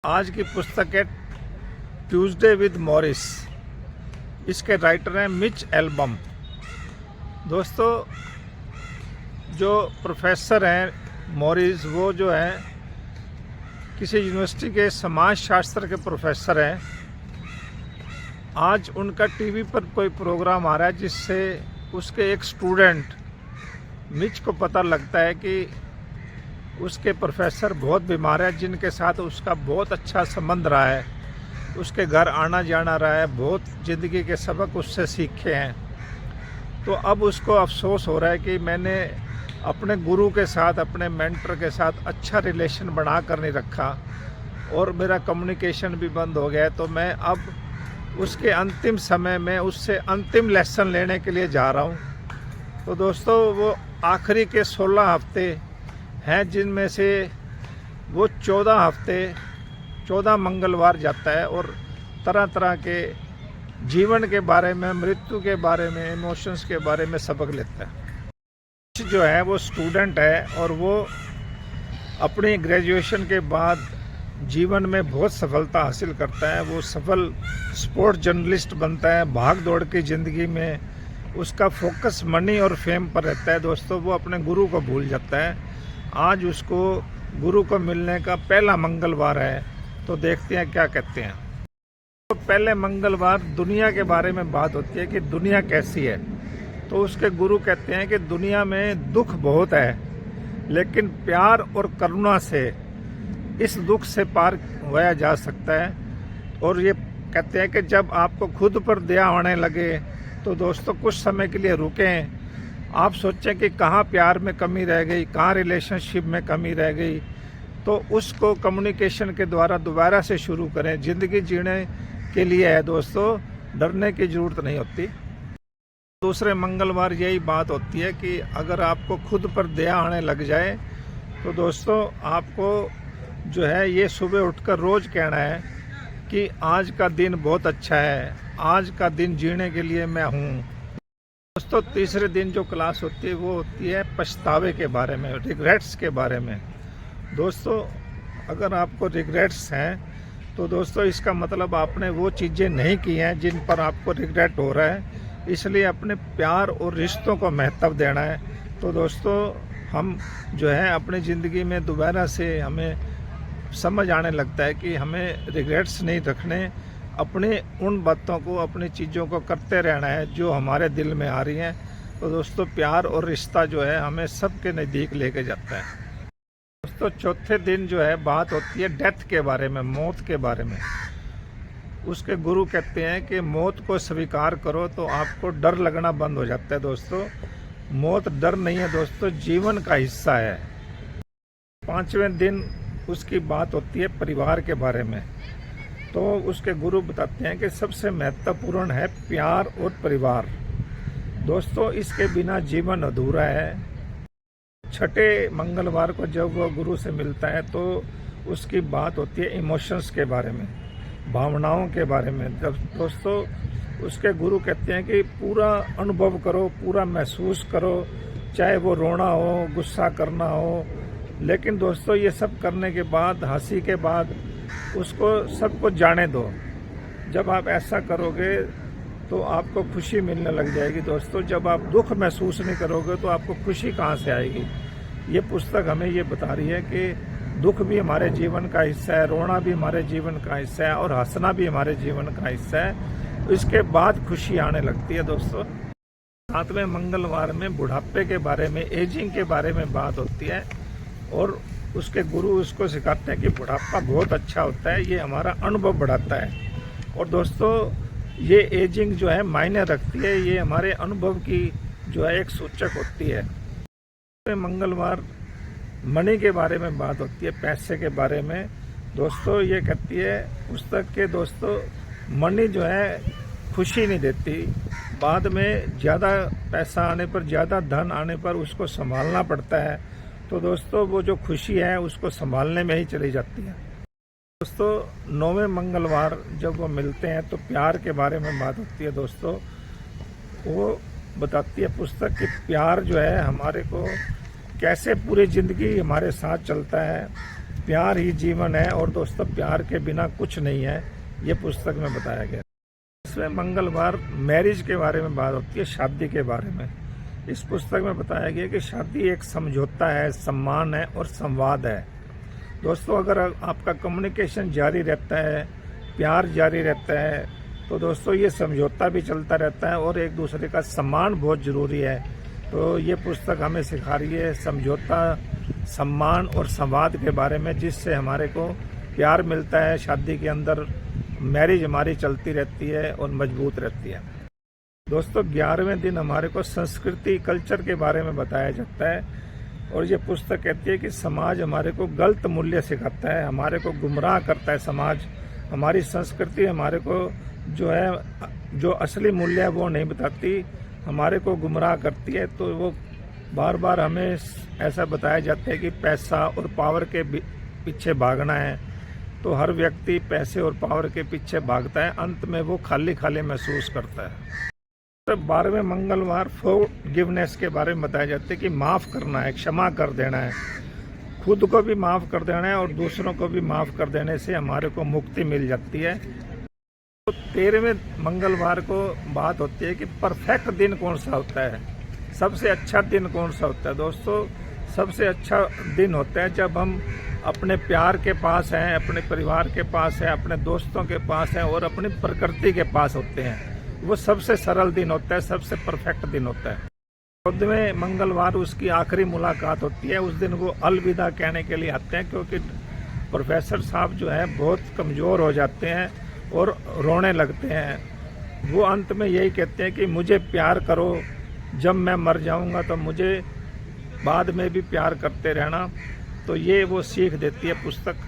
आज की पुस्तक है ट्यूसडे विद मॉरिस। इसके राइटर हैं मिच एल्बम। दोस्तों, जो प्रोफेसर हैं मॉरिस, वो जो है किसी यूनिवर्सिटी के समाज शास्त्र के प्रोफेसर हैं। आज उनका टीवी पर कोई प्रोग्राम आ रहा है जिससे उसके एक स्टूडेंट मिच को पता लगता है कि उसके प्रोफेसर बहुत बीमार है, जिनके साथ उसका बहुत अच्छा संबंध रहा है, उसके घर आना जाना रहा है, बहुत ज़िंदगी के सबक उससे सीखे हैं। तो अब उसको अफसोस हो रहा है कि मैंने अपने गुरु के साथ, अपने मेंटर के साथ अच्छा रिलेशन बना कर नहीं रखा और मेरा कम्युनिकेशन भी बंद हो गया है। तो मैं अब उसके अंतिम समय में उससे अंतिम लेसन लेने के लिए जा रहा हूँ। तो दोस्तों, वो आखिरी के 16 हफ्ते हैं, जिनमें से वो 14 मंगलवार जाता है और तरह तरह के जीवन के बारे में, मृत्यु के बारे में, इमोशंस के बारे में सबक लेता है। जो है वो स्टूडेंट है और वो अपनी ग्रेजुएशन के बाद जीवन में बहुत सफलता हासिल करता है। वो सफल स्पोर्ट्स जर्नलिस्ट बनता है। भाग दौड़ की ज़िंदगी में उसका फोकस मनी और फेम पर रहता है। दोस्तों, वो अपने गुरु को भूल जाता है। आज उसको गुरु को मिलने का पहला मंगलवार है, तो देखते हैं क्या कहते हैं। तो पहले मंगलवार दुनिया के बारे में बात होती है कि दुनिया कैसी है। तो उसके गुरु कहते हैं कि दुनिया में दुख बहुत है, लेकिन प्यार और करुणा से इस दुख से पार होया जा सकता है। और ये कहते हैं कि जब आपको खुद पर दया होने लगे तो दोस्तों कुछ समय के लिए रुकें। आप सोचें कि कहाँ प्यार में कमी रह गई, कहाँ रिलेशनशिप में कमी रह गई, तो उसको कम्युनिकेशन के द्वारा दोबारा से शुरू करें। ज़िंदगी जीने के लिए है दोस्तों, डरने की ज़रूरत नहीं होती। दूसरे मंगलवार यही बात होती है कि अगर आपको खुद पर दया आने लग जाए तो दोस्तों आपको जो है ये सुबह उठकर रोज़ कहना है कि आज का दिन बहुत अच्छा है, आज का दिन जीने के लिए मैं हूँ। दोस्तों, तीसरे दिन जो क्लास होती है वो होती है पछतावे के बारे में, रिग्रेट्स के बारे में। दोस्तों, अगर आपको रिग्रेट्स हैं तो दोस्तों इसका मतलब आपने वो चीज़ें नहीं की हैं जिन पर आपको रिग्रेट हो रहा है। इसलिए अपने प्यार और रिश्तों को महत्व देना है। तो दोस्तों, हम जो है अपनी ज़िंदगी में दोबारा से हमें समझ आने लगता है कि हमें रिग्रेट्स नहीं रखने, अपने उन बातों को, अपनी चीज़ों को करते रहना है जो हमारे दिल में आ रही हैं। तो दोस्तों, प्यार और रिश्ता जो है हमें सबके नज़दीक लेके जाता है। दोस्तों, चौथे दिन जो है बात होती है डेथ के बारे में, मौत के बारे में। उसके गुरु कहते हैं कि मौत को स्वीकार करो तो आपको डर लगना बंद हो जाता है। दोस्तों, मौत डर नहीं है दोस्तों, जीवन का हिस्सा है। 5वें दिन उसकी बात होती है परिवार के बारे में। तो उसके गुरु बताते हैं कि सबसे महत्वपूर्ण है प्यार और परिवार। दोस्तों, इसके बिना जीवन अधूरा है। छठे मंगलवार को जब वो गुरु से मिलता है तो उसकी बात होती है इमोशंस के बारे में, भावनाओं के बारे में। जब दोस्तों उसके गुरु कहते हैं कि पूरा अनुभव करो, पूरा महसूस करो, चाहे वो रोना हो, गुस्सा करना हो। लेकिन दोस्तों, ये सब करने के बाद, हंसी के बाद, उसको सबको जाने दो। जब आप ऐसा करोगे तो आपको खुशी मिलने लग जाएगी। दोस्तों, जब आप दुख महसूस नहीं करोगे तो आपको खुशी कहाँ से आएगी। ये पुस्तक हमें ये बता रही है कि दुख भी हमारे जीवन का हिस्सा है, रोना भी हमारे जीवन का हिस्सा है और हंसना भी हमारे जीवन का हिस्सा है। तो इसके बाद खुशी आने लगती है। दोस्तों, 7वें मंगलवार में बुढ़ापे के बारे में, एजिंग के बारे में बात होती है और उसके गुरु उसको सिखाते हैं कि बुढ़ापा बहुत अच्छा होता है, ये हमारा अनुभव बढ़ाता है। और दोस्तों, ये एजिंग जो है मायने रखती है, ये हमारे अनुभव की जो है एक सूचक होती है। मंगलवार मनी के बारे में बात होती है, पैसे के बारे में। दोस्तों, ये कहती है पुस्तक के दोस्तों, मनी जो है खुशी नहीं देती। बाद में ज़्यादा पैसा आने पर, ज़्यादा धन आने पर उसको संभालना पड़ता है। तो दोस्तों, वो जो खुशी है उसको संभालने में ही चली जाती है। दोस्तों, 9वें मंगलवार जब वो मिलते हैं तो प्यार के बारे में बात होती है। दोस्तों, वो बताती है पुस्तक कि प्यार जो है हमारे को कैसे पूरी ज़िंदगी हमारे साथ चलता है। प्यार ही जीवन है और दोस्तों प्यार के बिना कुछ नहीं है, ये पुस्तक में बताया गया। इसमें मंगलवार मैरिज के बारे में बात होती है, शादी के बारे में। इस पुस्तक में बताया गया कि शादी एक समझौता है, सम्मान है और संवाद है। दोस्तों अगर आपका कम्युनिकेशन जारी रहता है, प्यार जारी रहता है, तो दोस्तों ये समझौता भी चलता रहता है और एक दूसरे का सम्मान बहुत ज़रूरी है। तो ये पुस्तक हमें सिखा रही है समझौता, सम्मान और संवाद के बारे में, जिससे हमारे को प्यार मिलता है, शादी के अंदर मैरिज हमारी चलती रहती है और मजबूत रहती है। दोस्तों 11वें दिन हमारे को संस्कृति, कल्चर के बारे में बताया जाता है और ये पुस्तक कहती है कि समाज हमारे को गलत मूल्य सिखाता है, हमारे को गुमराह करता है समाज। हमारी संस्कृति हमारे को जो असली मूल्य है वो नहीं बताती, हमारे को गुमराह करती है। तो वो बार बार हमें ऐसा बताया जाता है कि पैसा और पावर के पीछे भागना है। तो हर व्यक्ति पैसे और पावर के पीछे भागता है, अंत में वो खाली खाली महसूस करता है। तो 12वें मंगलवार फॉरगिवनेस के बारे में बताया जाता है कि माफ़ करना है, क्षमा कर देना है, खुद को भी माफ़ कर देना है और दूसरों को भी माफ़ कर देने से हमारे को मुक्ति मिल जाती है। तो 13वें मंगलवार को बात होती है कि परफेक्ट दिन कौन सा होता है, सबसे अच्छा दिन कौन सा होता है। दोस्तों सबसे अच्छा दिन होता है जब हम अपने प्यार के पास हैं, अपने परिवार के पास हैं, अपने दोस्तों के पास हैं और अपनी प्रकृति के पास होते हैं। वो सबसे सरल दिन होता है, सबसे परफेक्ट दिन होता है। 14वें मंगलवार उसकी आखिरी मुलाकात होती है। उस दिन वो अलविदा कहने के लिए आते हैं, क्योंकि प्रोफेसर साहब जो है बहुत कमज़ोर हो जाते हैं और रोने लगते हैं। वो अंत में यही कहते हैं कि मुझे प्यार करो, जब मैं मर जाऊंगा तो मुझे बाद में भी प्यार करते रहना। तो ये वो सीख देती है पुस्तक।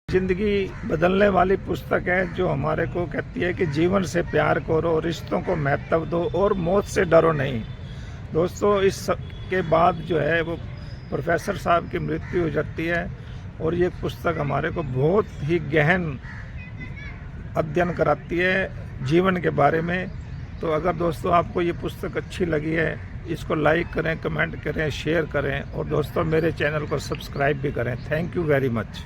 ज़िंदगी बदलने वाली पुस्तक है जो हमारे को कहती है कि जीवन से प्यार करो, रिश्तों को महत्व दो और मौत से डरो नहीं। दोस्तों इस के बाद जो है वो प्रोफेसर साहब की मृत्यु हो जाती है और ये पुस्तक हमारे को बहुत ही गहन अध्ययन कराती है जीवन के बारे में। तो अगर दोस्तों आपको ये पुस्तक अच्छी लगी है, इसको लाइक करें, कमेंट करें, शेयर करें और दोस्तों मेरे चैनल को सब्सक्राइब भी करें। Thank you very much.